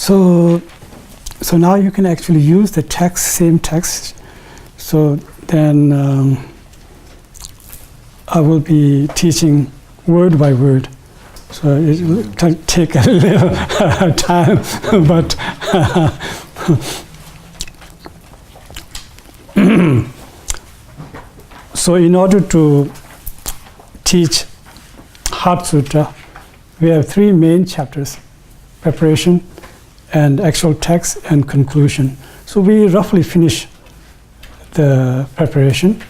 So now you can actually use the text, same text. So then I will be teaching word by word. So it will take a little time, but so in order to teach Heart Sutra, we have three main chapters: preparation and actual text and conclusion. So we roughly finish the preparation,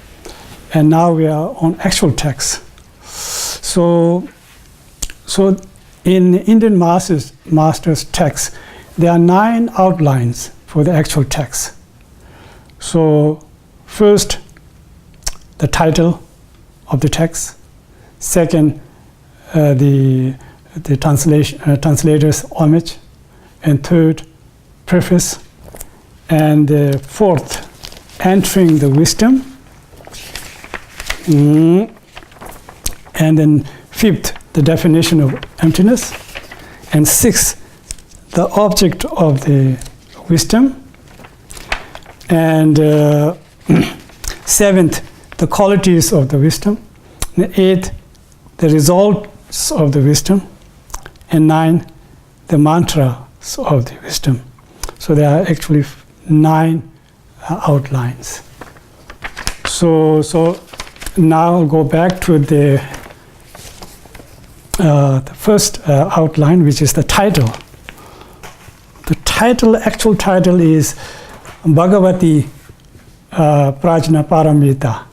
and now we are on actual text. So in Indian Master's text, there are 9 outlines for the actual text. So first, the title of the text. Second, the translator's homage. And third, preface. And fourth, entering the wisdom. And then fifth, the definition of emptiness. And sixth, the object of the wisdom. And seventh, the qualities of the wisdom. And eighth, the results of the wisdom. And 9, the mantras of the wisdom. So there are actually 9 outlines. So now I'll go back to the first outline, which is the title. The actual title is Bhagavati Prajna Paramita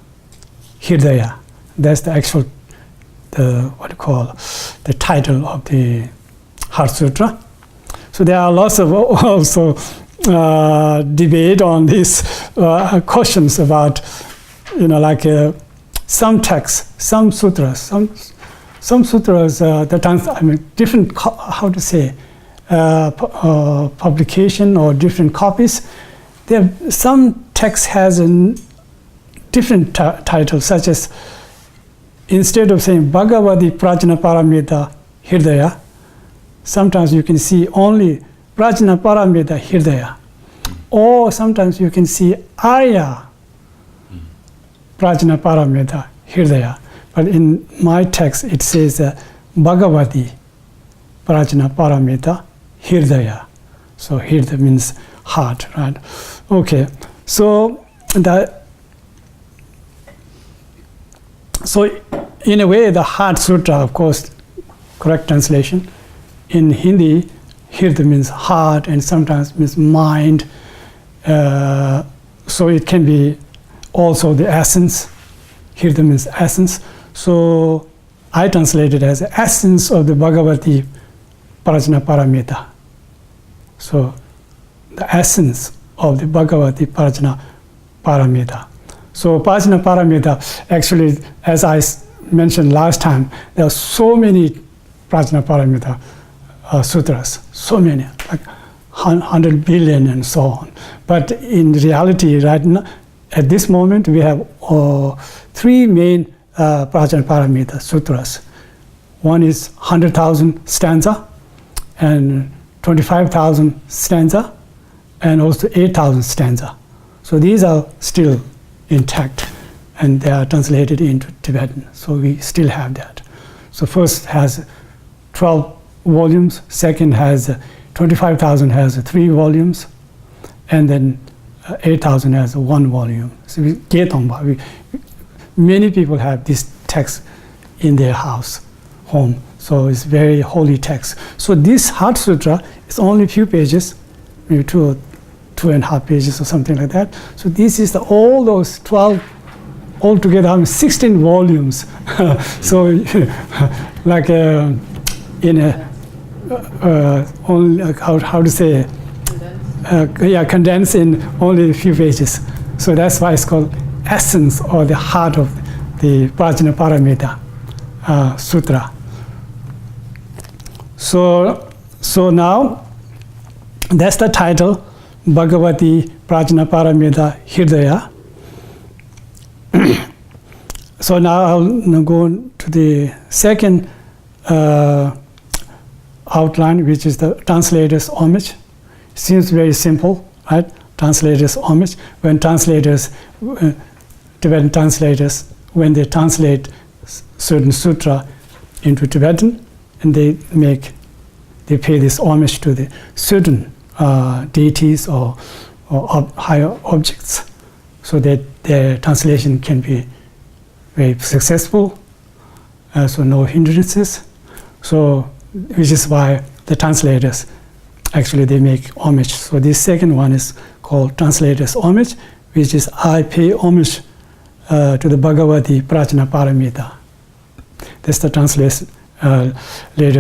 Hridaya. That's the actual, the title of the Heart Sutra. So there are lots of also debate on these questions about, some texts, some sutras, different, publication or different copies. Some text has a different title, such as instead of saying Bhagavati Prajna Paramita Hridaya, sometimes you can see only Prajna Paramita Hridaya. Or sometimes you can see Arya Prajna Paramita Hridaya. But in my text it says Bhagavati Prajna Paramita Hridaya. So Hridaya means heart, right? Okay. So in a way, the Heart Sutra, of course, correct translation. In Hindi, Hridaya means heart and sometimes means mind. So it can be also the essence. Hridaya means essence. So I translate it as the essence of the Bhagavati Prajna Paramita. So the essence of the Bhagavati Prajna Paramita. So Prajna Paramita, actually, as I mentioned last time, there are so many Prajna Paramita sutras, so many, like 100 billion and so on. But in reality, right now, at this moment, we have 3 main Prajna Paramita sutras. One is 100,000 stanza, and 25,000 stanza, and also 8,000 stanza. So these are still intact, and they are translated into Tibetan. So we still have that. So first has 12 volumes, second has 25,000 has 3 volumes, and then 8,000 has 1 volume. So many people have this text in their home. So it's very holy text. So this Heart Sutra is only a few pages, maybe 2.5 pages or something like that. So this is all those 12 altogether, 16 volumes. So like in a only how to say condensed in only a few pages. So that's why it's called essence or the heart of the Prajna Paramita Sutra. So now that's the title, Bhagavati Prajna Paramita Hridaya. So now I'll go to the second outline, which is the translator's homage. seems very simple, right? Translators' homage. When translators, Tibetan translators, when they translate certain sutra into Tibetan, and they pay this homage to the certain deities or higher objects, so that their translation can be very successful, so no hindrances. So, which is why the translators, actually they make homage. So this second one is called translators' homage, which is I pay homage to the Bhagavati Prajna Paramita. That's the translators'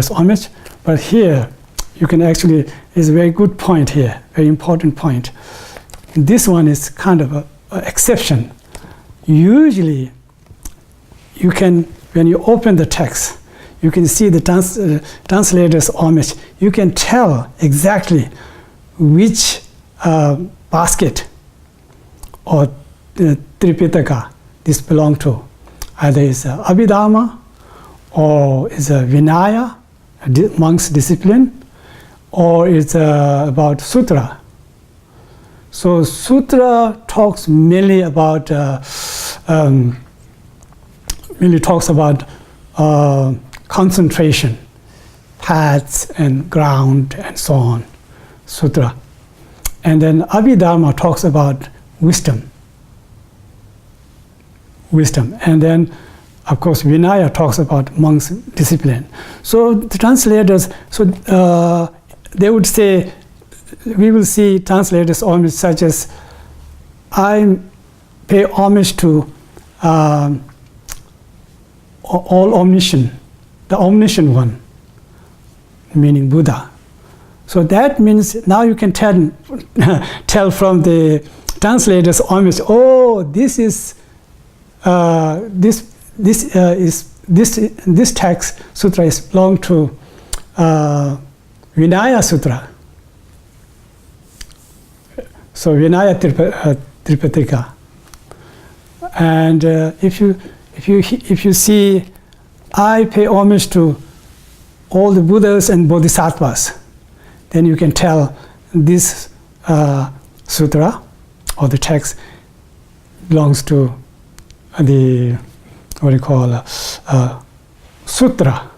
homage. But here, you can actually, is a very good point here, very important point. This one is kind of an exception. Usually, you can, when you open the text, you can see the translator's homage. You can tell exactly which basket or Tripitaka this belongs to. Either it's Abhidharma, or it's a Vinaya, a monk's discipline, or it's about Sutra. So Sutra talks mainly about concentration, paths and ground and so on, Sutra. And then Abhidharma talks about wisdom. And then, of course, Vinaya talks about monk's discipline. So the translators, they would say, we will see translators homage such as, I pay homage to all omniscient, the omniscient one, meaning Buddha. So that means now you can tell from the translator's homage, oh, this text sutra is belong to Vinaya Sutra. So Vinaya Tripitaka. And if you see, I pay homage to all the Buddhas and Bodhisattvas, then you can tell this sutra or the text belongs to the sutra,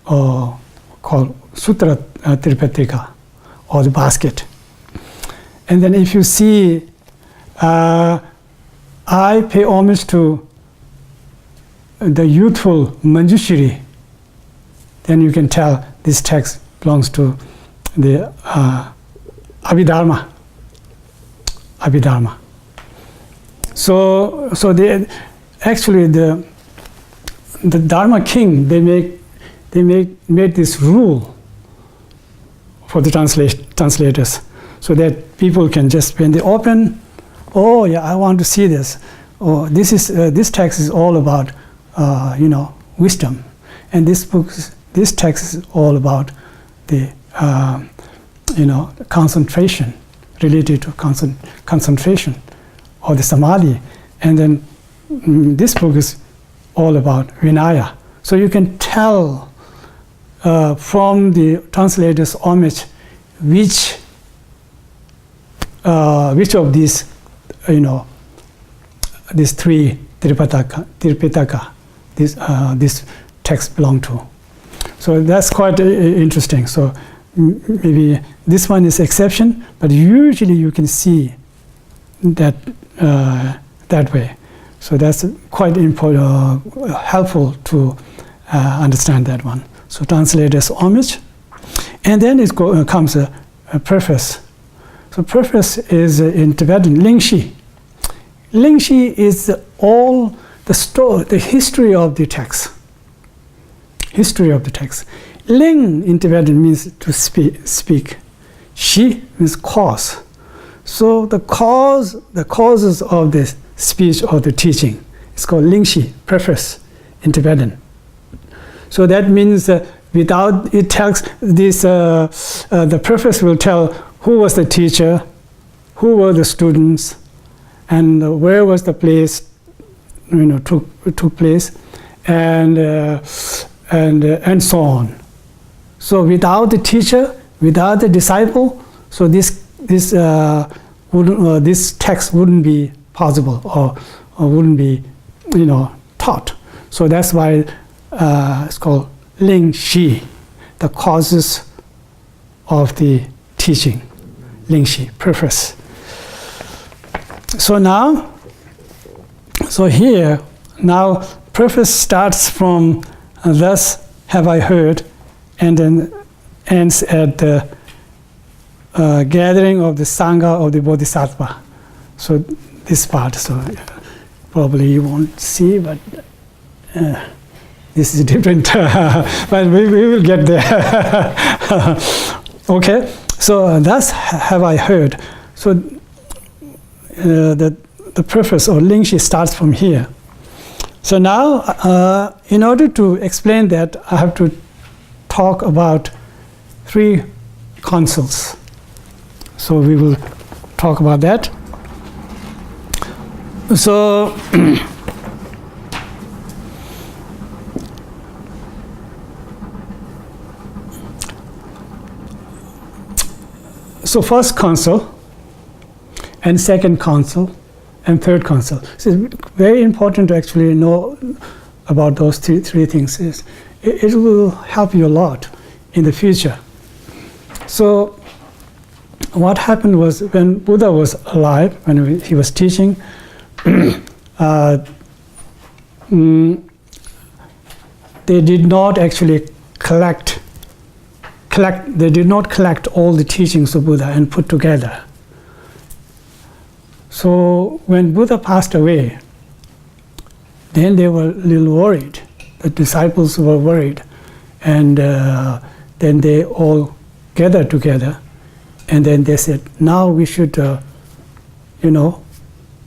or called Sutra Tripitaka, or the basket. And then if you see, I pay homage to the youthful Manjushri, then you can tell this text belongs to the Abhidharma. So they actually the Dharma king, they made this rule for the translators, so that people can just, when they open, oh yeah, I want to see this. Oh, this text is all about wisdom, and this text is all about the concentration, related to concentration or the samadhi, and then this book is all about Vinaya. So you can tell from the translator's homage which of these these three Tripitaka this text belong to. So that's quite interesting. So maybe this one is exception, but usually you can see that that way. So that's quite important, helpful to understand that one. So translator's homage, and then it comes a preface. So preface is in Tibetan Lingshi. Lingshi is all the story, the history of the text. History of the text. Ling in Tibetan means to speak. Shi means cause. So the causes of the speech or the teaching is called Lingshi, preface in Tibetan. So that means without it tells this, the preface will tell who was the teacher, who were the students, and where was the place, took place, and so on. So without the teacher, without the disciple, So this text wouldn't be possible or wouldn't be, taught. So that's why it's called Ling Shi, the causes of the teaching. Ling Shi, preface. So here, preface starts from thus have I heard, and then ends at the gathering of the Sangha of the Bodhisattva. So this part, so probably you won't see, but this is different, but we will get there. Okay, so thus have I heard. So the preface or Ling Shi starts from here. So now, in order to explain that, I have to talk about 3 councils. So we will talk about that. So first council, and second council, and third council. So it's very important to actually know about those three things. It will help you a lot in the future. So what happened was, when Buddha was alive, when he was teaching, they did not actually collect all the teachings of Buddha and put together. So when Buddha passed away, then they were a little worried. The disciples were worried, and then they all gathered together, and then they said, now we should,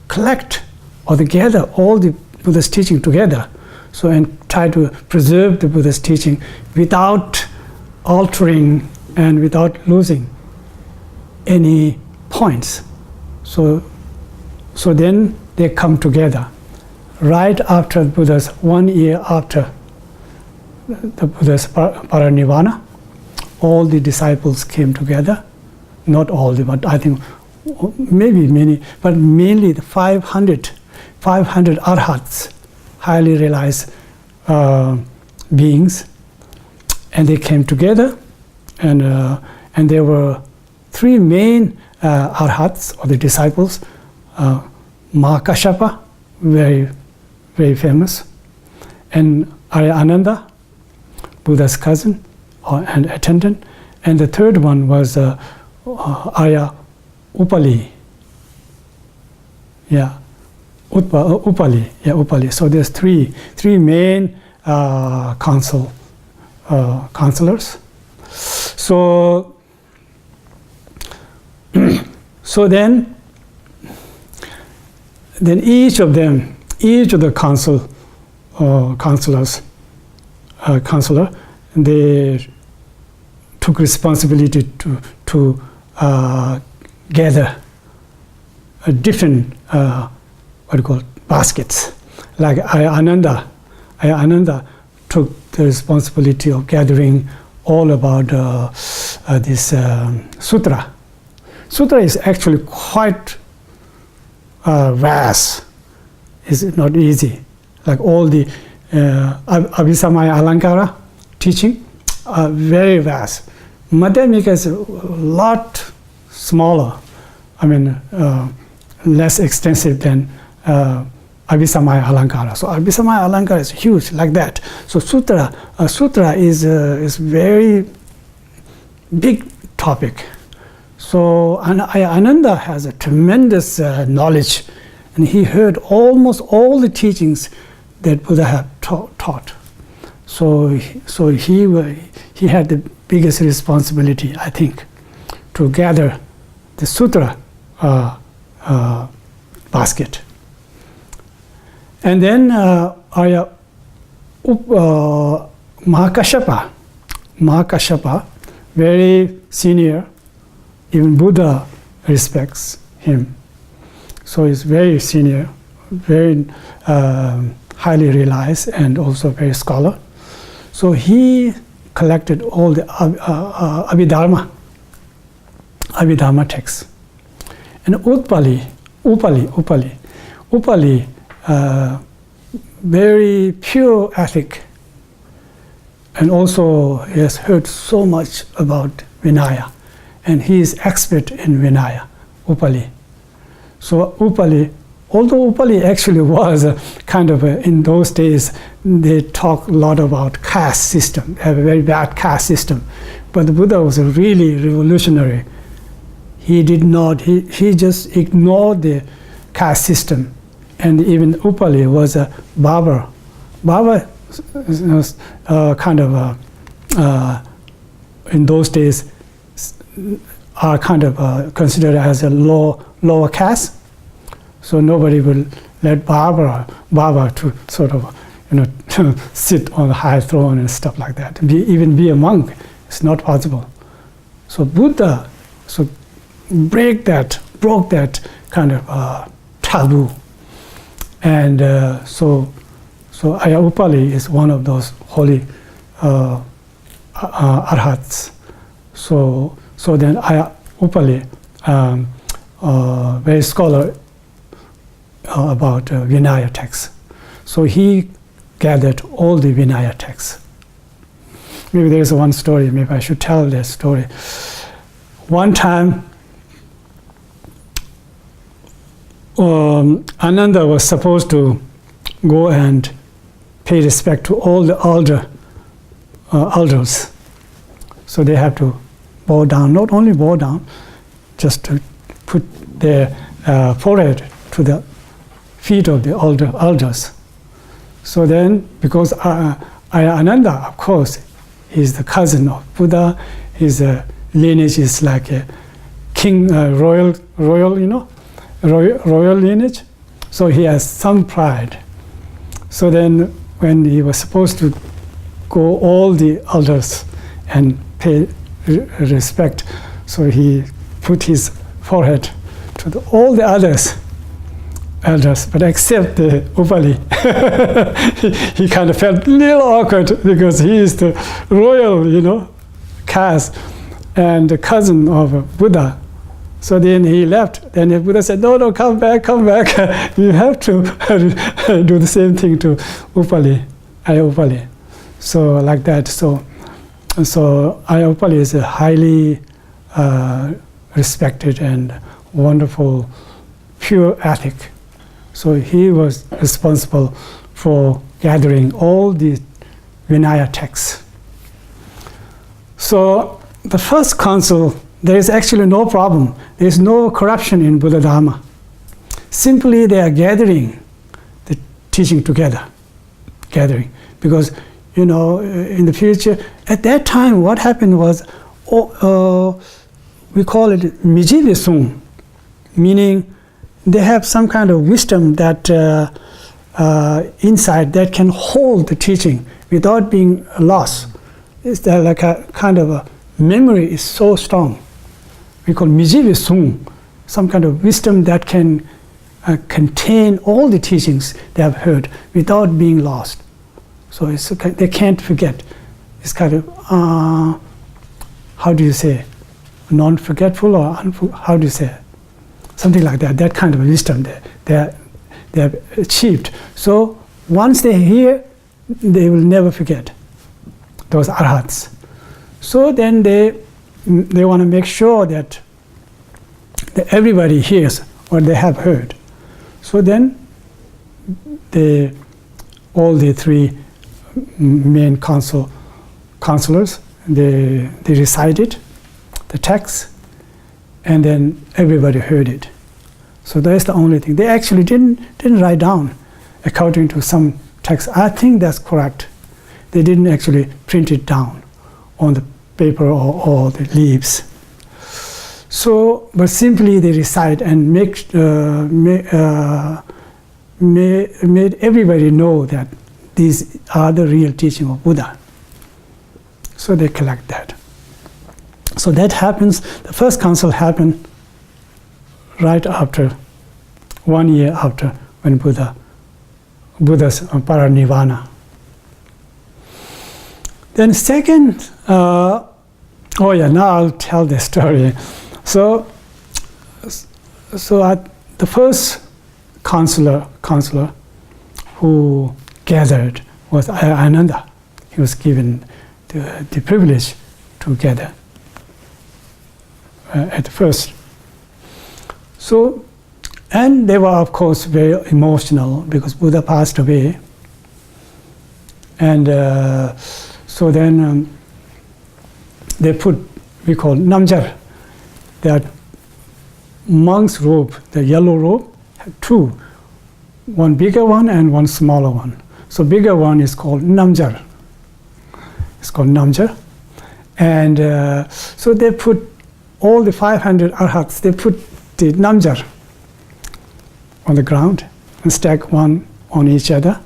collect or gather all the Buddha's teaching together, so and try to preserve the Buddha's teaching without altering and without losing any points. So then they come together right after Buddha's 1 year after the Buddha's parinirvana. All the disciples came together, not all, but I think maybe many, but mainly the 500 arhats, highly realized beings, and they came together, and there were 3 main arhats or the disciples. Mahakashapa, very, very famous, and Ananda, Buddha's cousin and attendant, and the third one was Arya Upali. Upali. So there's three main counselors. So then each of the counselor, they took responsibility to gather different baskets. Like Ananda took the responsibility of gathering all about this Sutra. Sutra is actually quite vast. It's not easy. Like all the Abhisamaya Alankara teaching are very vast. Madhyamika is a lot smaller. Less extensive than Abhisamaya Alankara. So Abhisamaya Alankara is huge, like that. So Sutra is very big topic. So Ananda has a tremendous knowledge, and he heard almost all the teachings that Buddha had taught. So he had the biggest responsibility, I think, to gather the Sutra basket. And then Mahakashapa, very senior, even Buddha respects him. So he's very senior, very highly realized, and also very scholar. So he collected all the Abhidharma Abhidharma text. And Upali, very pure ethic, and also he has heard so much about Vinaya, and he is expert in Vinaya, Upali. So Upali, although Upali actually was kind of in those days, they talk a lot about caste system, have a very bad caste system, but the Buddha was really revolutionary. He did not, he just ignored the caste system. And even Upali was a barber. Barber was kind of, in those days, are kind of considered as a lower caste. So nobody will let barber to sort of, sit on a high throne and stuff like that. Even be a monk, it's not possible. So Buddha broke that kind of taboo. And so Upali is one of those holy arhats. So then Upali, very scholar about Vinaya texts. So he gathered all the Vinaya texts. Maybe there's one story, maybe I should tell that story. One time, Ananda was supposed to go and pay respect to all the elders. So they have to bow down, not only bow down, just to put their forehead to the feet of the elders. So then, because Ananda, of course, is the cousin of Buddha, his lineage is like a king, royal, royal lineage. So he has some pride. So then, when he was supposed to go all the elders and pay respect, so he put his forehead to all the elders, but except the Upali. he kind of felt a little awkward because he is the royal, caste and the cousin of Buddha. So then he left. Then the Buddha said, no, come back. You have to do the same thing to Upali, Upali. So like that. So Upali is a highly respected and wonderful, pure ethic. So he was responsible for gathering all the Vinaya texts. So the first council, there is actually no problem. There is no corruption in Buddha Dharma. Simply they are gathering the teaching together. Because, in the future, at that time what happened was, we call it Mijivisung, meaning they have some kind of wisdom that inside that can hold the teaching without being lost. It's like a kind of a memory is so strong. We call Mijivisung, some kind of wisdom that can contain all the teachings they have heard without being lost. So they can't forget. It's kind of, how do you say, non-forgetful or how do you say it? Something like that, that kind of wisdom they have achieved. So once they hear, they will never forget, those arhats. So then they want to make sure that everybody hears what they have heard. So then all the three main counselors, they recited the text, and then everybody heard it. So that's the only thing. They actually didn't write down according to some text. I think that's correct. They didn't actually print it down on the paper or the leaves. So, but simply they recite and made everybody know that these are the real teaching of Buddha. So they collect that. So that happens, the first council happened right after, 1 year after when Buddha's paranirvana. Then second, now I'll tell the story. So at the first counselor who gathered was Ananda. He was given the privilege to gather at first. So, and they were of course very emotional because Buddha passed away. And so then they put, we call namjar, that monk's robe, the yellow robe, had two, one bigger one and one smaller one. So bigger one is called namjar. It's called namjar. And so they put all the 500 arhats, they put the namjar on the ground and stack one on each other,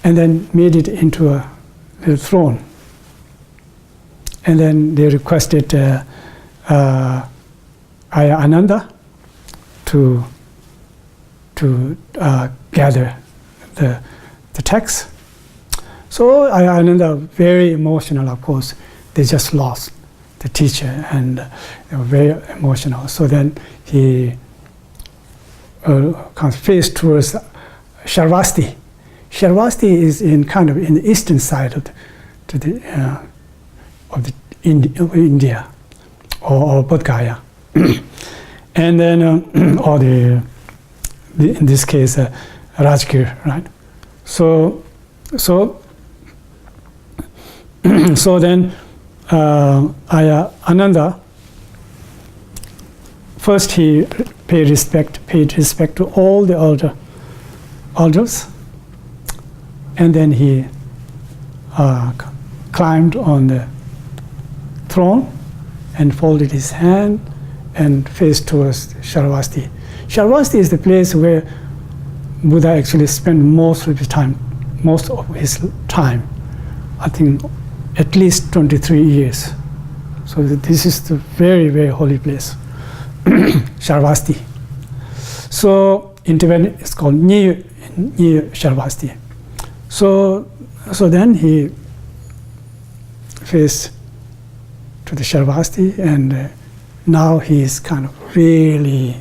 and then made it into a throne. And then they requested Ananda to gather the text. So Ananda, very emotional, of course. They just lost the teacher, and they were very emotional. So then he faced towards Sharvasti. Sharvasti is in kind of in the eastern side of India, or Bodh Gaya, and then or in this case Rajgir, right? So then Ananda, first he paid respect to all the elders, and then he climbed on the throne and folded his hand and faced towards Sharvasti. Sharvasti is the place where Buddha actually spent most of his time, I think at least 23 years. So this is the very, very holy place, Sharvasti. So in Tibetan it's called Nyi Sharvasti. So then he faced to the Sharvasti, and now he is kind of really,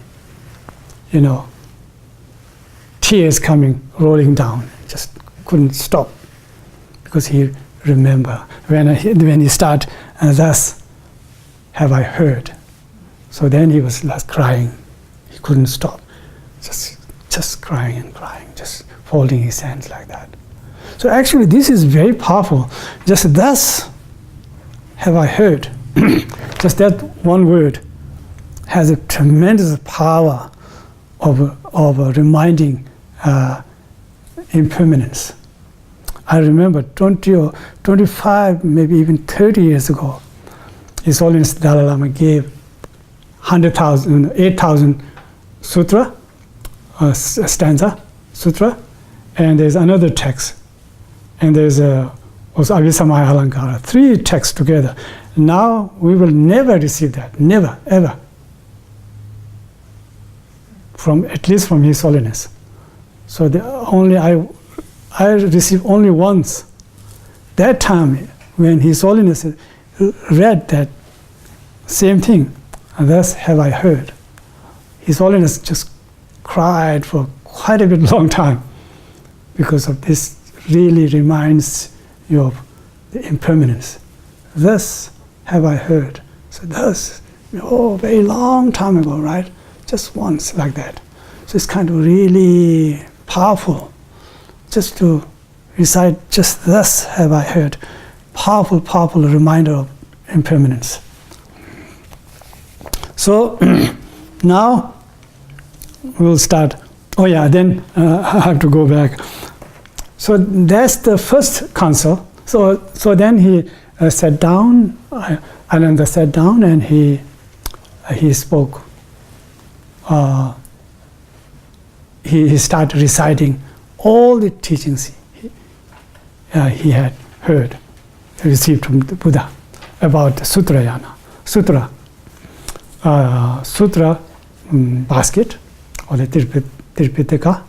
tears rolling down, just couldn't stop, because he remember when he start, thus have I heard. So then he was like crying, he couldn't stop, just crying and crying, just folding his hands like that. So actually this is very powerful. Just thus have I heard. Just that one word has a tremendous power of reminding impermanence. I remember 20 or 25, maybe even 30 years ago, His Holiness Dalai Lama gave 8,000 sutra, stanza sutra, and there's another text, and there's also Avisamaya Alankara, 3 texts together. Now we will never receive that, never, ever, at least from His Holiness. So I received only once. That time when His Holiness read that same thing, and thus have I heard. His Holiness just cried for quite a bit long time, because of this really reminds you of the impermanence. Thus have I heard. So thus, very long time ago, right? Just once like that. So it's kind of really powerful just to recite just thus have I heard. Powerful, powerful reminder of impermanence. So now we'll start. Then I have to go back. So that's the first council. So then he sat down, Ananda sat down, and he spoke. He started reciting all the teachings he had heard, received from the Buddha about the Sutrayana. Sutra basket, or the Tripitaka.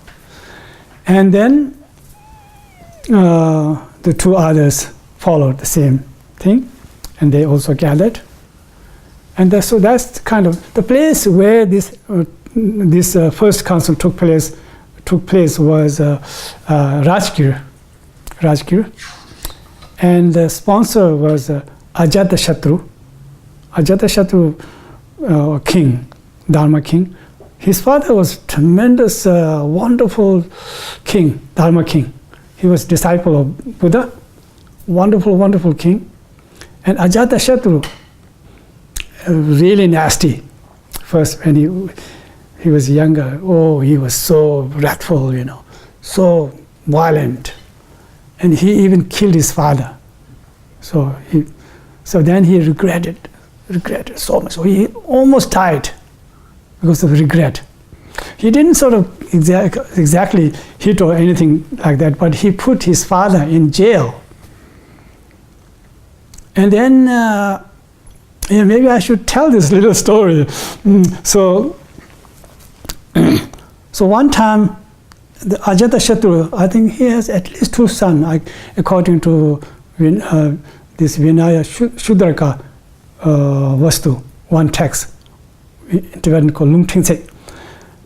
And then the 2 others followed the same thing, and they also gathered. And so that's kind of the place where this first council took place was Rajgir, and the sponsor was Ajatashatru, king, Dharma king. His father was tremendous, wonderful king, Dharma king. He was disciple of Buddha, wonderful king. And Ajatashatru, really nasty. First, when he was younger, he was so wrathful, so violent. And he even killed his father. So then he regretted so much. So he almost died because of regret. He didn't sort of exactly hit or anything like that, but he put his father in jail. And then, maybe I should tell this little story. So one time, the Ajatashatru, I think he has at least 2 sons, according to this Vinaya Shudraka Vastu, one text, Tibetan called Lungtingse.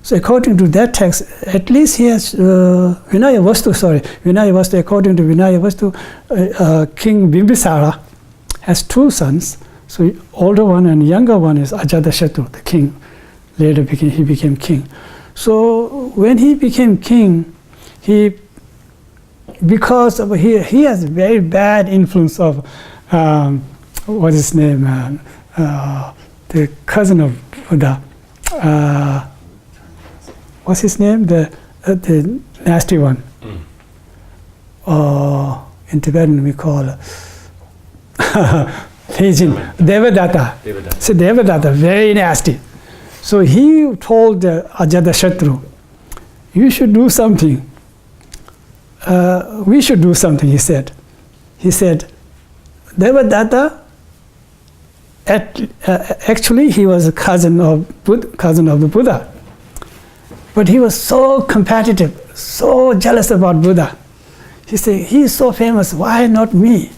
So according to that text, at least he has Vinaya Vastu, according to Vinaya Vastu, King Bimbisara has 2 sons. So older one and younger one is Ajatashatru, the king. Later he became king. So when he became king, because he has very bad influence of what is his name, the cousin of Buddha. What's his name? The nasty one. In Tibetan we call Devadatta. So Devadatta, very nasty. So he told Ajatashatru, you should do something. We should do something, he said. He said, Devadatta, actually he was a cousin of the Buddha. But he was so competitive, so jealous about Buddha. He said, he's so famous, why not me?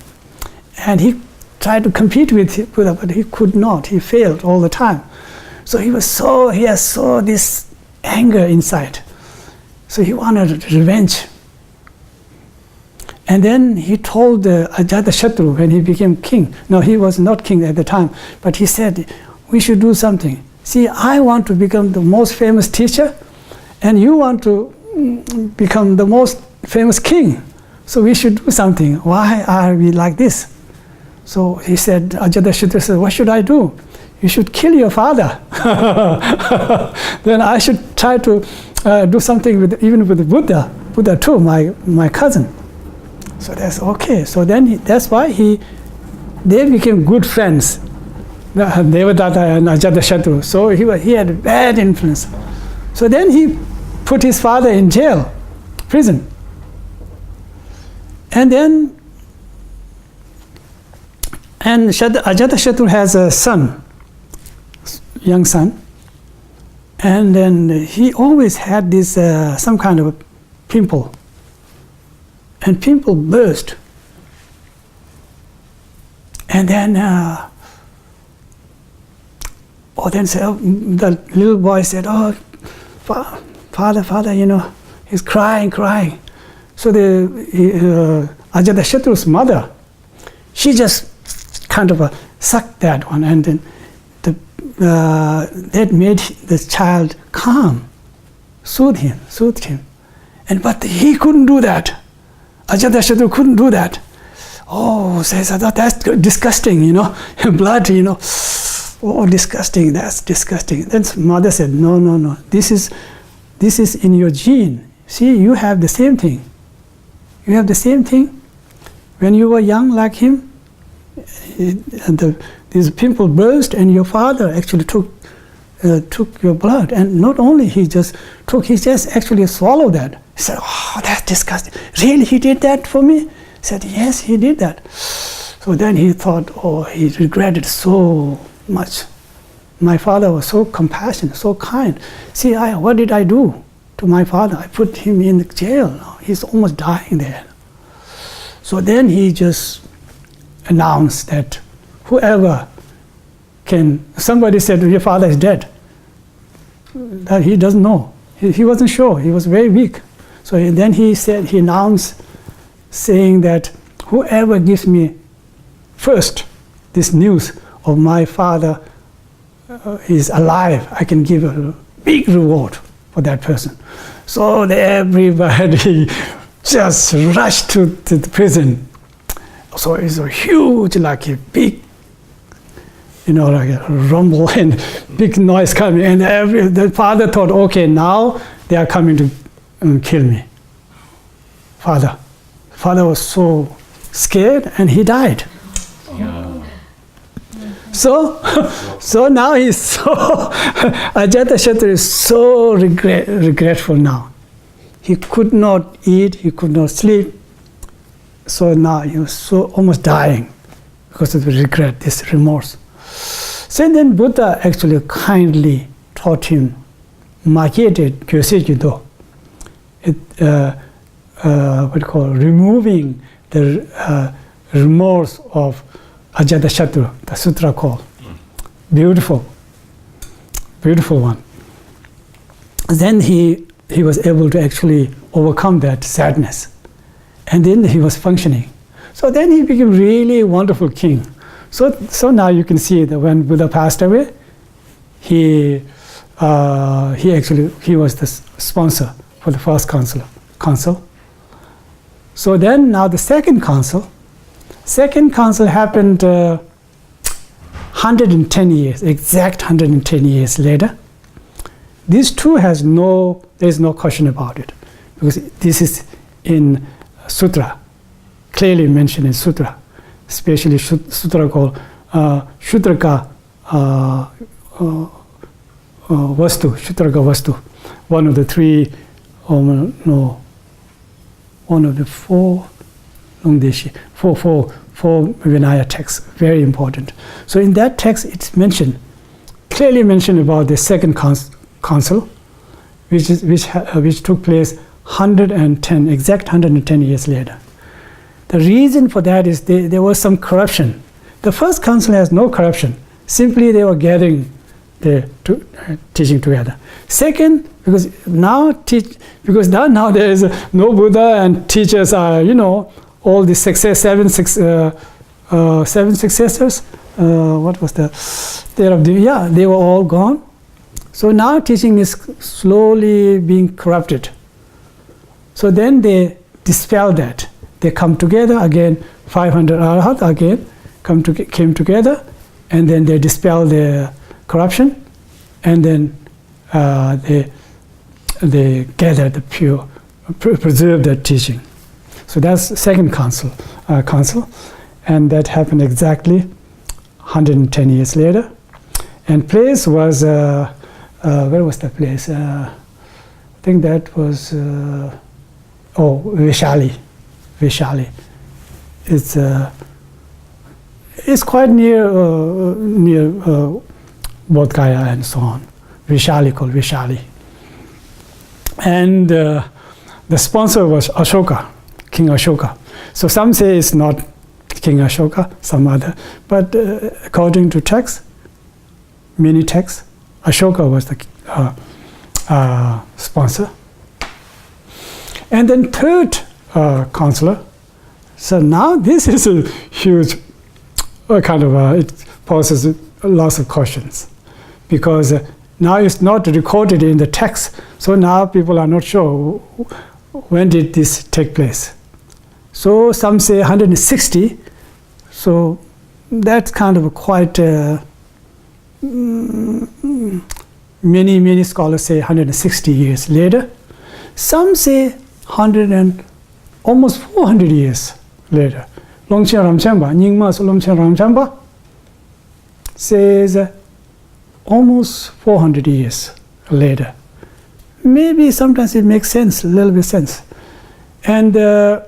And he tried to compete with Buddha, but he could not. He failed all the time. So he has this anger inside. So he wanted revenge. And then he told Ajatashatru when he became king. No, he was not king at the time, but he said, we should do something. See, I want to become the most famous teacher, and you want to become the most famous king. So we should do something. Why are we like this? So he said, Ajatashatru said, what should I do? You should kill your father. Then I should try to do something even with Buddha too, my cousin. So that's okay. So then that's why they became good friends, Devadatta and Ajatashatru. So he had bad influence. So then he put his father in jail, prison. And Ajatashatru has a son, young son, and then he always had this some kind of a pimple, and pimple burst, and then the little boy said, "Oh, father, he's crying." So the Ajatashatru's mother, she just kind of sucked that one, and then that made the child calm, soothed him. But he couldn't do that. Ajatashatru couldn't do that. Oh, says, that's disgusting, blood, Oh, disgusting, that's disgusting. Then mother said, no, this is in your gene. See, you have the same thing. You have the same thing. When you were young like him, this pimple burst, and your father actually took your blood. And not only he just actually swallowed that. He said, oh, that's disgusting. Really, he did that for me? He said, yes, he did that. So then he thought, he regretted so much. My father was so compassionate, so kind. See, what did I do to my father? I put him in the jail. He's almost dying there. So then he just announced that whoever somebody said, your father is dead. That he doesn't know. He wasn't sure. He was very weak. So then he announced, saying that whoever gives me first this news of my father is alive, I can give a big reward for that person. So everybody just rushed to the prison. So it's a huge, like a big, like a rumble and big noise coming. And the father thought, okay, now they are coming to kill me. Father was so scared and he died. Yeah. So now he's so, Ajatashatru is so regretful now. He could not eat, he could not sleep. So now he was so almost dying because of the regret, this remorse. So then Buddha actually kindly taught him, Makete Kyosejido, removing the remorse of Ajatashatru, the sutra called. Beautiful one. Then he was able to actually overcome that sadness. And then he was functioning. So then he became really wonderful king. So now you can see that when Buddha passed away, he was the sponsor for the first council. So then now the second council happened 110 years, exact 110 years later. These two there's no question about it, because this is in Sutra, clearly mentioned in Sutra, especially Sutra called Shutraka Vastu, one of the three, one of the four Vinaya texts, very important. So in that text, it's clearly mentioned about the second council, which took place 110 years later. The reason for that is there was some corruption. The first council has no corruption. Simply they were gathering teaching together. Second, because now there is no Buddha and teachers are, all the seven successors. What was they were all gone. So now teaching is slowly being corrupted. So then they dispel that. They come together again, 500 arahats again came together, and then they dispel the corruption, and then they gather the pure, preserve that teaching. So that's the second council, and that happened exactly 110 years later. And place was where was the place? I think that was Vaishali. It's quite near Bodh Gaya and so on. Called Vaishali. And the sponsor was Ashoka, King Ashoka. So some say it's not King Ashoka, some other. But according to many texts, Ashoka was the sponsor. And then third counselor. So now this is a huge it poses lots of questions, because now it's not recorded in the text. So now people are not sure when did this take place. So some say 160. So that's kind of quite many scholars say 160 years later. Some say almost 400 years later. Longchen Ramchamba, Nyingma Longchen Ramchamba says almost 400 years later. Maybe sometimes it makes sense, a little bit sense. And the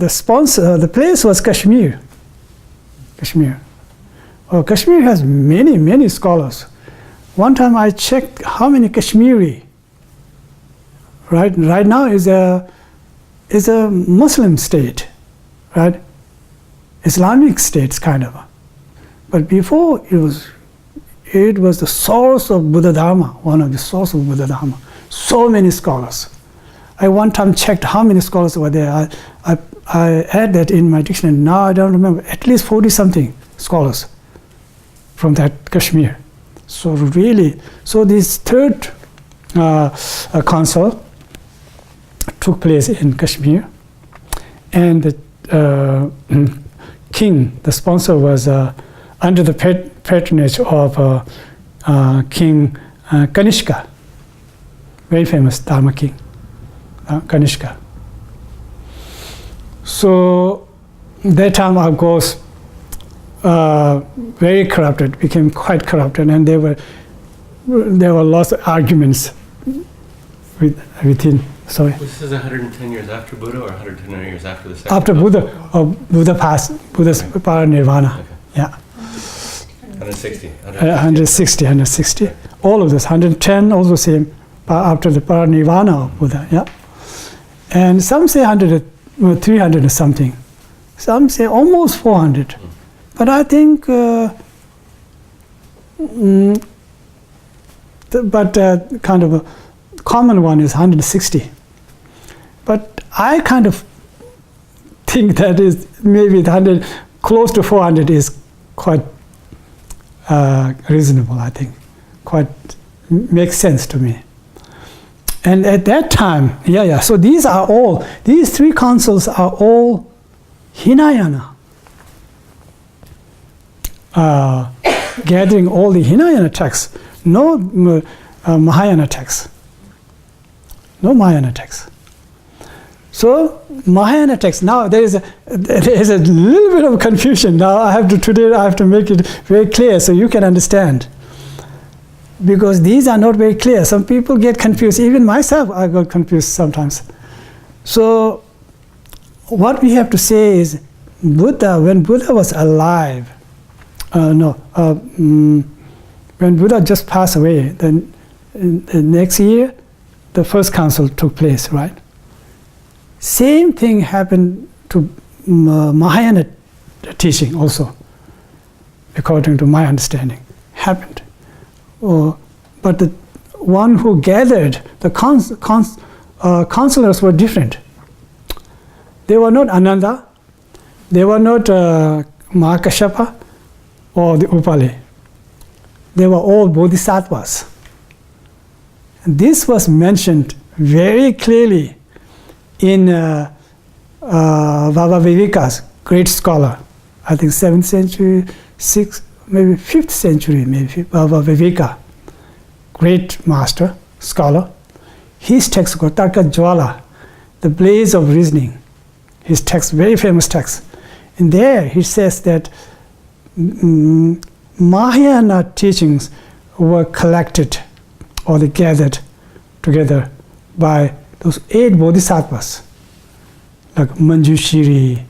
sponsor, the place was Kashmir. Kashmir has many scholars. One time I checked how many Kashmiri. Right now is a Muslim state, right? Islamic states kind of. But before it was the source of Buddha Dharma, one of the sources of Buddha Dharma. So many scholars. I one time checked how many scholars were there. I had that in my dictionary. Now I don't remember. At least 40-something scholars from that Kashmir. So really, so this third council took place in Kashmir, and the king, the sponsor, was under the patronage of King Kanishka, very famous Dharma king, Kanishka. So that time, of course, very corrupted, became quite corrupted, and there were lots of arguments within. Sorry. This is 110 years after Buddha, or 110 years after the second? After Buddha, Buddha passed, Buddha's paranirvana. Okay. Yeah. 160. All of this, 110 also same after the paranirvana of Buddha. Yeah. And some say 300 or something. Some say almost 400. But I think, kind of a common one is 160. But I kind of think that is maybe 100, close to 400 is quite reasonable, I think. Quite makes sense to me. And at that time, so these three councils are all Hinayana. Gathering all the Hinayana texts, no Mahayana texts. No Mahayana texts. So Mahayana text. Now there is a little bit of confusion. Now I have to make it very clear so you can understand. Because these are not very clear. Some people get confused. Even myself, I got confused sometimes. So what we have to say is, when Buddha was alive, when Buddha just passed away, then the next year, the first council took place, right? Same thing happened to Mahayana teaching also, according to my understanding, happened. But the one who gathered, the counselors were different. They were not Ananda, they were not Mahakashapa or the Upali. They were all bodhisattvas. And this was mentioned very clearly in Baba Viveka's great scholar, I think 7th century, 6th, maybe 5th century, maybe Baba Viveka, great master, scholar. His text called Tarka Jwala, the blaze of reasoning. His text, very famous text. And there he says that Mahayana teachings were collected or they gathered together by those 8 bodhisattvas, like Manjushri,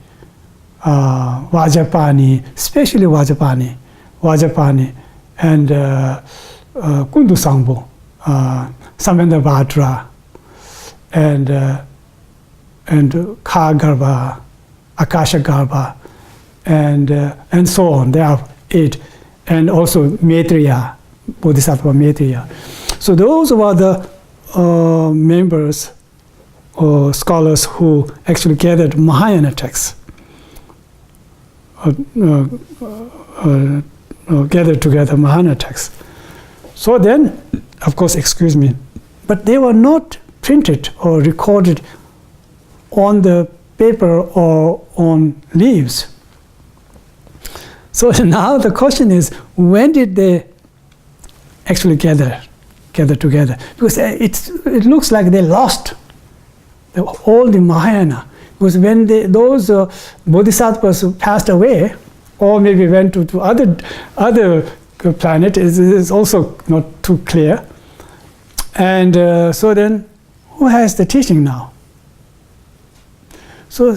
Vajapani, especially Vajapani, and Kundu Sangpo, Samendra and Kagarbha, Akasha Garbha, and so on. There are 8, and also Maitreya, Bodhisattva Maitreya. So those were the members or scholars who actually gathered Mahayana texts, gathered together Mahayana texts. So then, of course, excuse me, but they were not printed or recorded on the paper or on leaves. So now the question is, when did they actually gather together? Because it looks like they lost all the Mahayana. Because when those bodhisattvas passed away, or maybe went to other planet, is also not too clear. And so then, who has the teaching now? So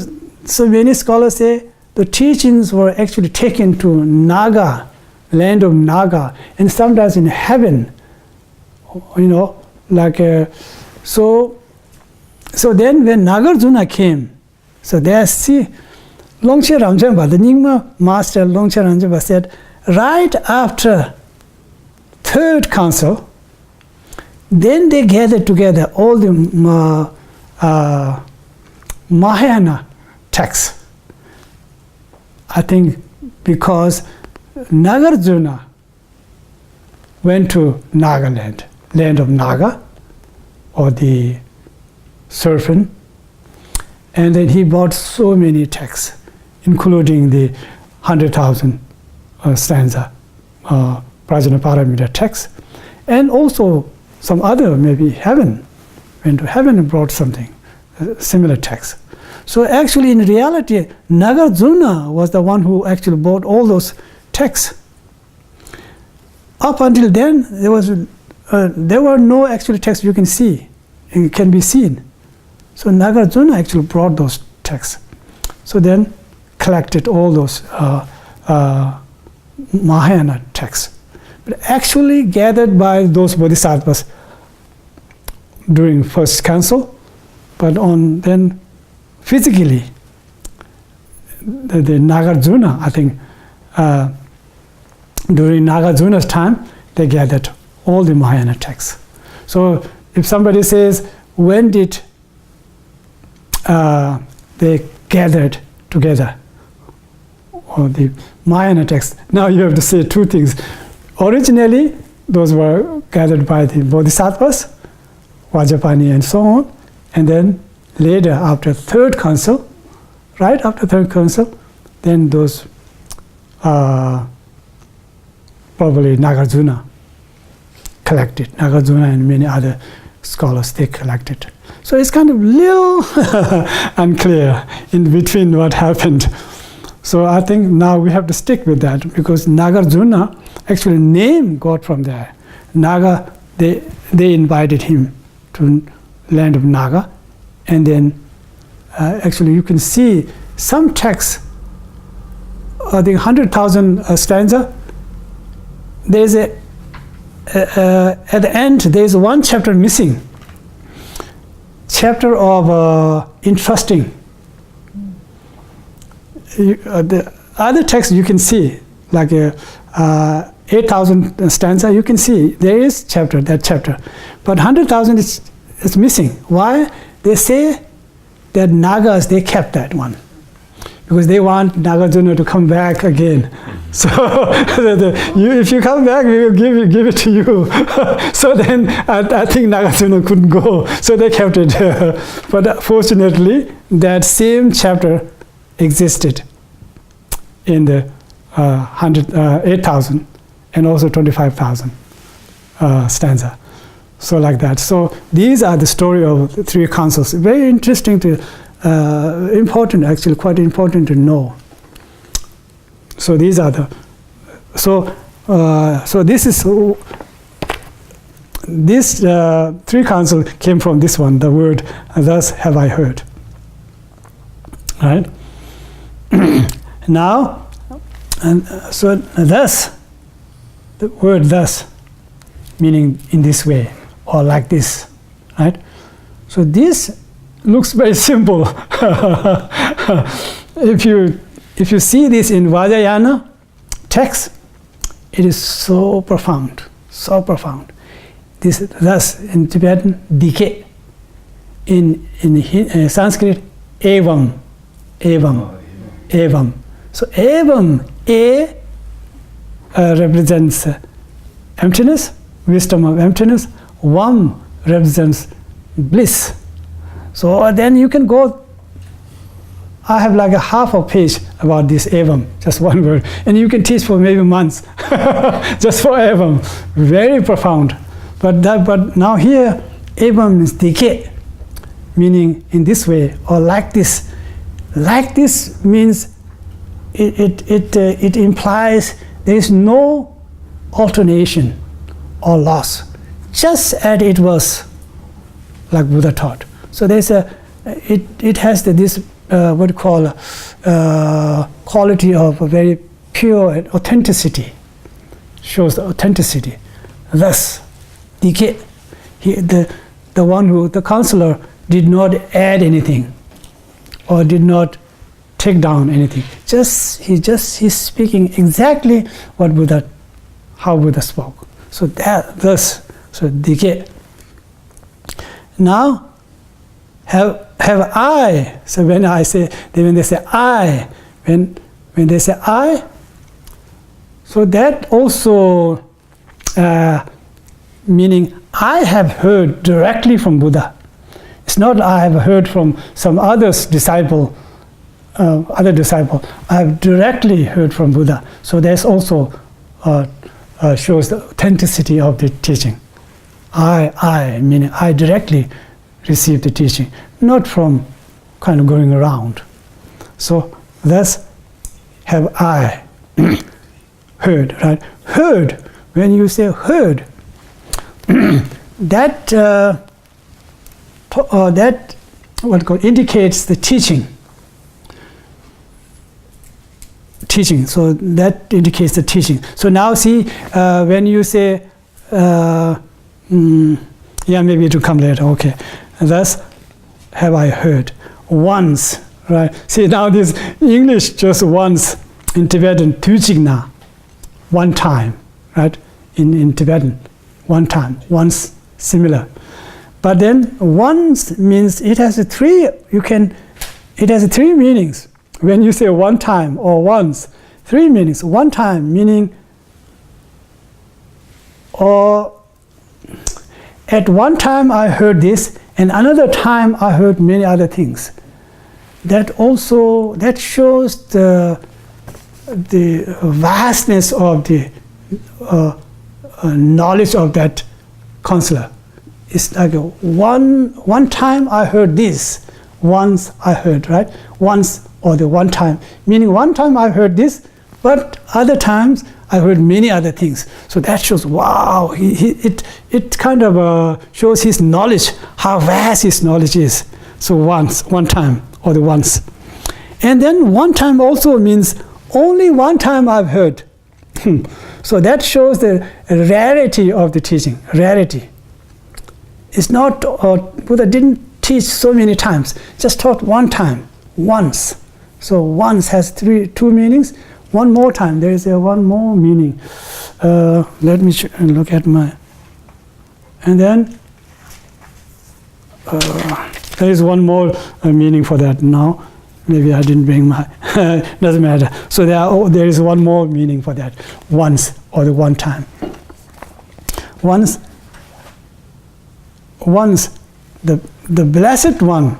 many scholars say the teachings were actually taken to Naga, land of Naga, and sometimes in heaven. So then when Nagarjuna came, so there see Longche Ramjamba, the Nyingma master Longche Ramjamba said, right after third council, then they gathered together all the Mahayana texts. I think because Nagarjuna went to Nagaland, land of Naga, or the serpent, and then he bought so many texts, including the 100,000 stanza Prajnaparamita text, and also some other, maybe heaven, went to heaven and brought something, similar text. So actually, in reality, Nagarjuna was the one who actually bought all those texts. Up until then, there were no actual texts you can see, it can be seen. So Nagarjuna actually brought those texts. So then collected all those Mahayana texts, but actually gathered by those bodhisattvas during first council, but on then physically, the Nagarjuna, I think, during Nagarjuna's time, they gathered all the Mahayana texts. So if somebody says, when did they gathered together, or the Mahayana text, now you have to say two things. Originally, those were gathered by the bodhisattvas, Vajrapani and so on, and then later, after third council, right after third council, then those probably Nagarjuna collected. Nagarjuna and many other scholars, they collected. So it's kind of little unclear in between what happened. So I think now we have to stick with that, because Nagarjuna, actually name got from there. Naga, they invited him to land of Naga, and then actually you can see some texts, the 100,000 stanza, there's at the end there's one chapter missing, chapter of entrusting. The other text you can see, like 8,000 stanza, you can see there is that chapter, but 100,000 is missing. Why? They say that Nagas, they kept that one because they want Nagarjuna to come back again. So if you come back, we will give it to you. So then I think Nagarjuna couldn't go, so they kept it. But fortunately, that same chapter existed in the 8,000 and also 25,000 stanza. So like that. So these are the story of the three councils. Very interesting to, important actually, quite important to know. So these are the, so this is, this three council came from this one, the word, thus have I heard. Right? Now, and so thus, the word thus, meaning in this way, or like this, right? So this looks very simple. If you see this in Vajrayana text, it is so profound, so profound. This thus in Tibetan, dike, in Sanskrit, evam, evam, evam. So evam, a represents emptiness, wisdom of emptiness. Vam represents bliss. So then you can go, I have like a half a page about this evam, just one word, and you can teach for maybe months, just for evam, very profound. But now here, evam means dike, meaning in this way, or like this. Like this means it implies there is no alternation or loss, just as it was, like Buddha taught. So there's it has this what you call quality of a very pure and authenticity. Shows the authenticity. Thus, the one who, the counselor, did not add anything, or did not take down anything. He's speaking exactly how Buddha spoke. So dike. Now, have I? So when they say I, when they say I, so that also meaning I have heard directly from Buddha. It's not I have heard from some other disciple. I have directly heard from Buddha. So that's also shows the authenticity of the teaching. I meaning I directly received the teaching, not from kind of going around. So thus have I heard, right? Heard, when you say heard, that indicates the teaching. So that indicates the teaching. So now see, when you say, maybe it will come later, okay. Thus have I heard once, right? See now this English just once, in Tibetan, tuchigna, one time, right? In Tibetan, one time, once, similar. But then once means it has three meanings. When you say one time or once, three meanings. One time meaning, or at one time I heard this, and another time I heard many other things. That shows the vastness of the knowledge of that counselor. It's like one time I heard this, once I heard, right? Once or the one time, meaning one time I heard this, but other times I heard many other things. So that shows, wow, it kind of shows his knowledge, how vast his knowledge is. So one time, or the once. And then one time also means only one time I've heard. So that shows the rarity of the teaching, rarity. It's not, Buddha didn't teach so many times, just taught one time, once. So once has two meanings. One more time, there is one more meaning. Let me look at my, and then there is one more meaning for that now. Maybe I didn't bring my, doesn't matter. So there is one more meaning for that, once or the one time. Once, the Blessed One.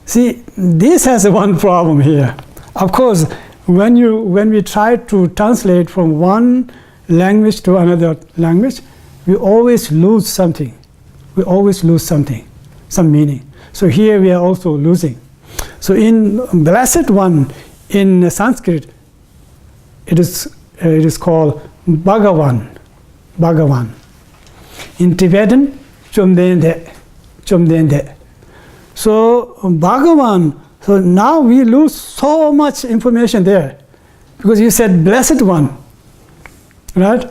See, this has one problem here. Of course, when we try to translate from one language to another language, we always lose something. We always lose something, some meaning. So here we are also losing. So in Blessed One, in Sanskrit, it is called Bhagavan. Bhagavan. In Tibetan, Chomdende. So Bhagavan. So now we lose so much information there, because you said Blessed One, right?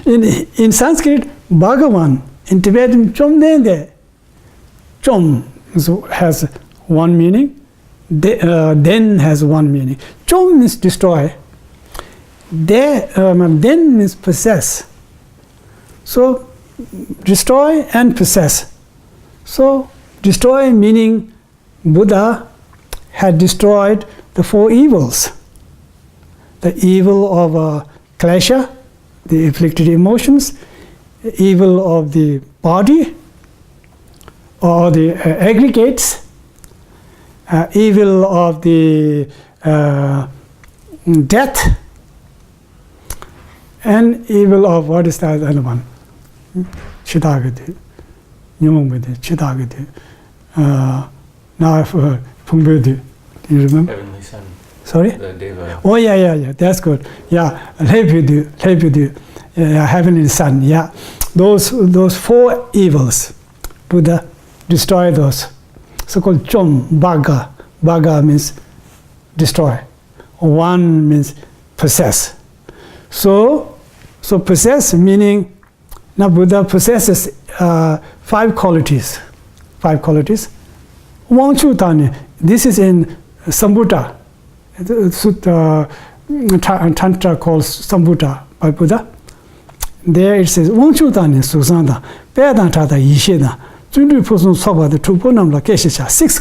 in Sanskrit, Bhagavan. In Tibetan, Chomdende. Chom has one meaning. Den has one meaning. Chom means destroy. Den means possess. So destroy and possess. So destroy meaning Buddha had destroyed the four evils. The evil of klesha, the afflicted emotions, the evil of the body, or the aggregates, evil of the death, and evil of, what is that other one? Chidagati, Nyamamudi, Chidagati. Now I've heard Pumbudu. Do you remember? Heavenly Son. Sorry? The Deva. Oh yeah. That's good. Yeah, Lepidu. Heavenly Son. Yeah, those four evils, Buddha destroyed those. So-called Chom, Bhaga. Bhaga means destroy. One means possess. So possess meaning, now Buddha possesses five qualities. Wangchu Tani. This is in Sambuta, the Sutra, Tantra calls Sambuta by Buddha. There it says, Wangchu Tani Susanda, Pedan Tata Yishida, Jundu Pusun Soba, the Tupunam Lakesha, 6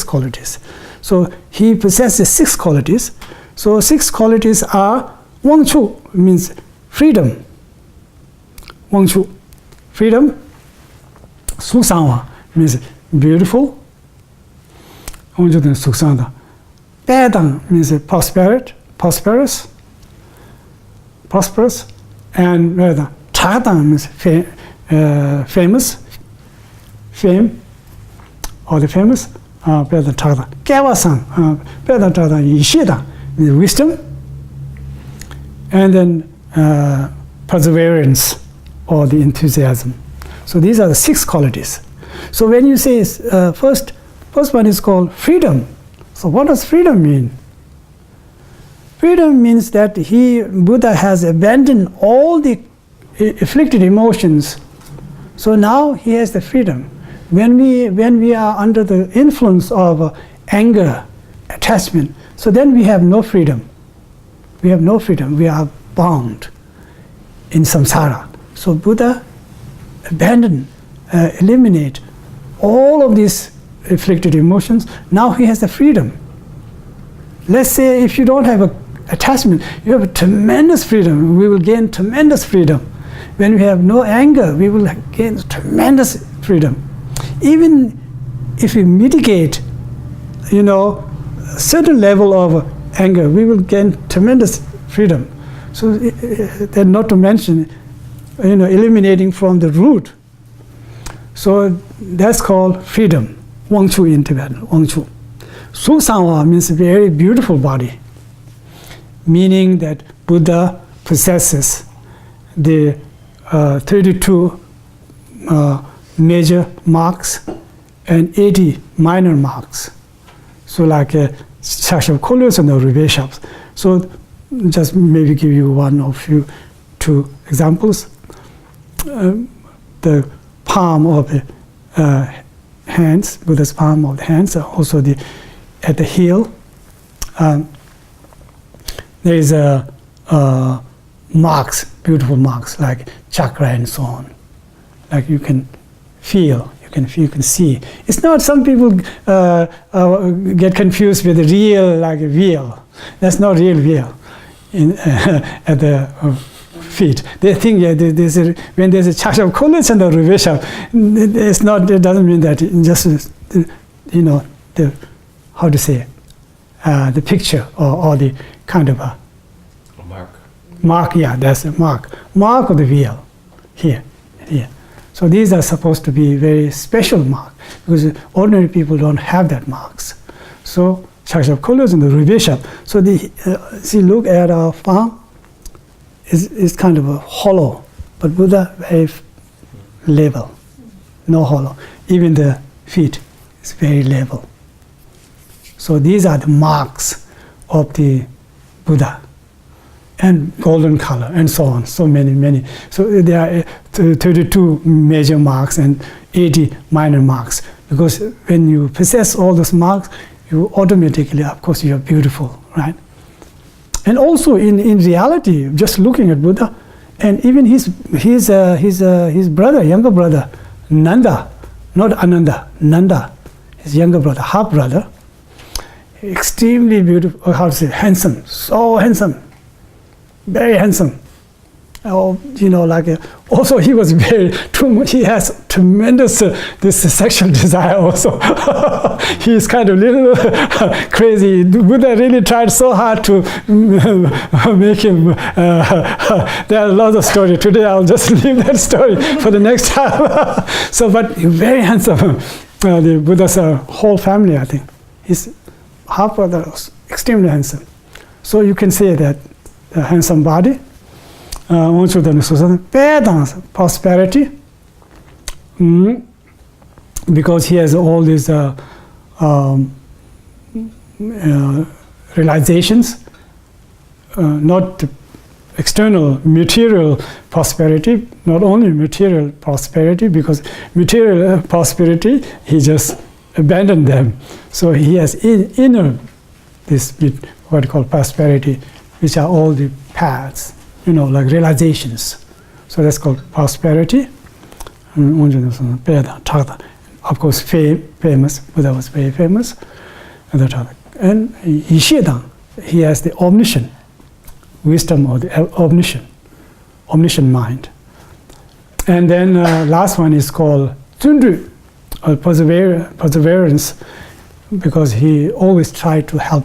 qualities. So he possesses 6 qualities. So 6 qualities are Wangchu means freedom. Wangchu, freedom. Suksangwa means beautiful. Wangchu Tani Suksanda. Pedang means prosperous. And Chadang means famous, fame, or the famous. Pedang Chadang. Kevasang, Pedang Chadang Yishida means wisdom. And then perseverance, or the enthusiasm. So these are the 6 qualities. So when you say first one is called freedom. So what does freedom mean? Freedom means that Buddha has abandoned all the afflicted emotions. So now he has the freedom. When we are under the influence of anger, attachment, so then we have no freedom. We have no freedom. We are bound in samsara. So Buddha abandoned, eliminate all of these afflicted emotions. Now he has the freedom. Let's say if you don't have an attachment, you have a tremendous freedom. We will gain tremendous freedom. When we have no anger, we will gain tremendous freedom. Even if we mitigate, a certain level of anger, we will gain tremendous freedom. So then not to mention, eliminating from the root. So that's called freedom. Wangchu in Tibetan, Wangchu. Suksangwa means very beautiful body, meaning that Buddha possesses the 32 major marks and 80 minor marks. So like Shashav and the Riveshavs. So just maybe give you two examples. The palm of the hands, Buddha's palm of the hands, also at the heel. There is marks, beautiful marks like chakra and so on. Like you can feel, you can see. It's not, some people get confused with the real, like a wheel. That's not real wheel at the feet. They think when there's a chashav college and a riveshav, it doesn't mean that just, how to say, the picture or the kind of a mark. Mark, yeah, that's a mark. Mark of the wheel, here. So these are supposed to be very special mark, because ordinary people don't have that marks. So chashav college and the riveshav. So see, look at our palm. Is kind of a hollow, but Buddha very level, no hollow. Even the feet is very level. So these are the marks of the Buddha, and golden color, and so on. So many. So there are 32 major marks and 80 minor marks. Because when you possess all those marks, you automatically, of course, you are beautiful, right? And also in reality, just looking at Buddha, and even his brother, younger brother, Nanda, not Ananda, Nanda, his younger brother, half brother, extremely beautiful, how to say, handsome, so handsome, very handsome. Also he was he has tremendous this sexual desire also. He is kind of little crazy. Buddha really tried so hard to make him, there are lots of stories. Today I'll just leave that story for the next time. So, but very handsome. The Buddha's whole family, I think. His half brother was extremely handsome. So you can say that a handsome body, prosperity, because he has all these realizations, not external material prosperity, not only material prosperity, because material prosperity, he just abandoned them. So he has inner this bit, what we call prosperity, which are all the paths, like realizations. So that's called prosperity. Of course, famous. Buddha was very famous. And Yishedang, he has the omniscient wisdom or the omniscient mind. And then last one is called Tundru, or perseverance, because he always tried to help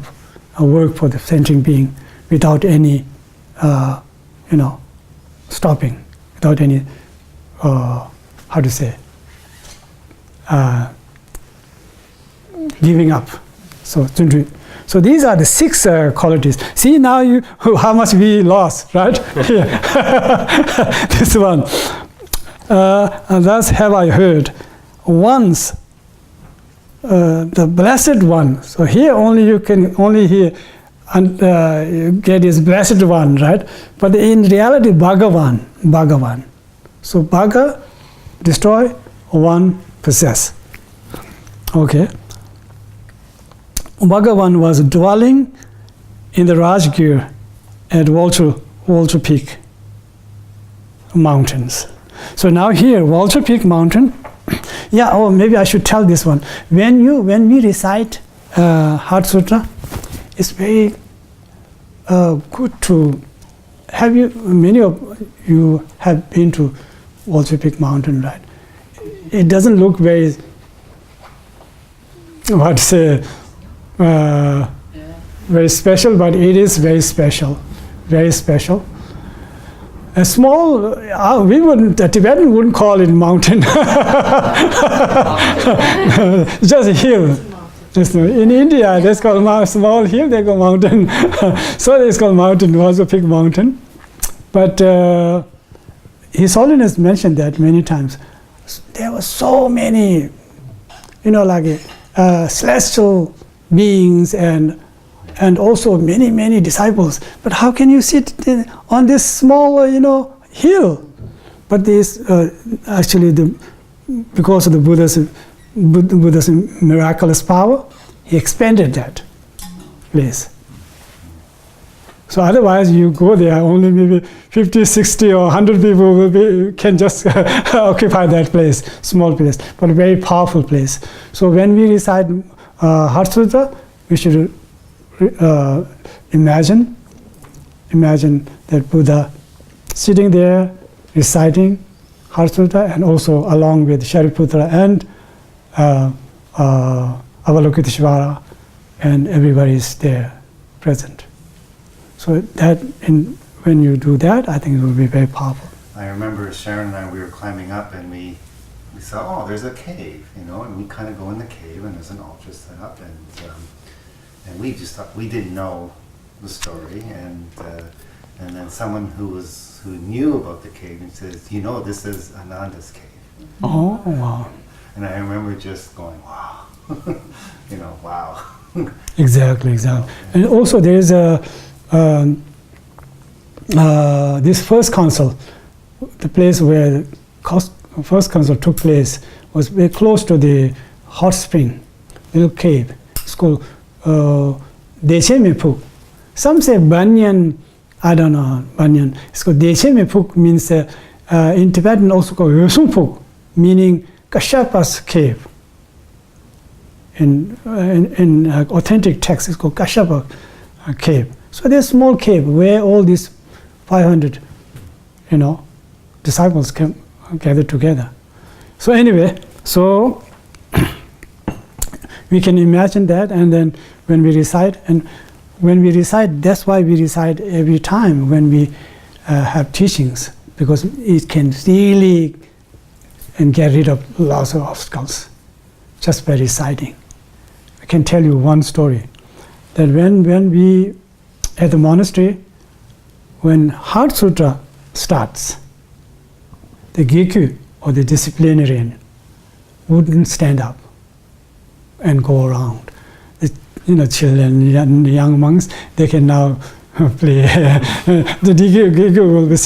work for the sentient being without any, stopping, without any, giving up. So Tundru. So these are the 6 qualities. See now how much we lost, right? This one. And thus have I heard. Once the blessed one. So here only you can only hear and get his blessed one, right? But in reality, Bhagavan. So Bhaga, destroy, one, possess. Okay. Bhagavan was dwelling in the Rajgir at Vulture Peak mountains. So now here, Vulture Peak mountain. Maybe I should tell this one. When we recite Heart Sutra, it's very good to have you. Many of you have been to Vulture Peak mountain, right? It doesn't look very, very special, but it is very special, very special. A small, the Tibetan wouldn't call it mountain, just a hill. In India, that's called small hill, they call mountain. So it's called mountain, also Peak mountain. But His Holiness mentioned that many times. There were so many, celestial beings and also many disciples. But how can you sit on this small, hill? But this actually, because of the Buddha's miraculous power, he expanded that place. So otherwise, you go there, only maybe 50, 60, or 100 people can just occupy that place, small place, but a very powerful place. So when we recite Heart Sutra, we should imagine that Buddha sitting there reciting Heart Sutra, and also along with Shariputra and Avalokiteshvara, and everybody is there present. So when you do that, I think it will be very powerful. I remember Sharon and I, we were climbing up, and we saw, there's a cave, and we kind of go in the cave, and there's an altar set up, and we just thought, we didn't know the story, and then someone who knew about the cave and says, this is Ananda's cave. Oh, wow. And I remember just going, wow, wow. Exactly. And also there is this first council, the place where the first council took place was very close to the hot spring, little cave. It's called Deshe Mepuk. Some say Banyan, I don't know, Banyan. It's called Deshe Mepuk, means in Tibetan also called Yosumpuk, meaning Kashyap's cave. In authentic text, it's called Kashyapa cave. So there's a small cave where all these 500, disciples came gathered together. So anyway, we can imagine that, and then when we recite, that's why we recite every time when we have teachings, because it can really get rid of lots of obstacles just by reciting. I can tell you one story, that when we at the monastery, when Heart Sutra starts, the Gekyu or the disciplinarian wouldn't stand up and go around. The children, young monks, they can now play. The Gekyu will be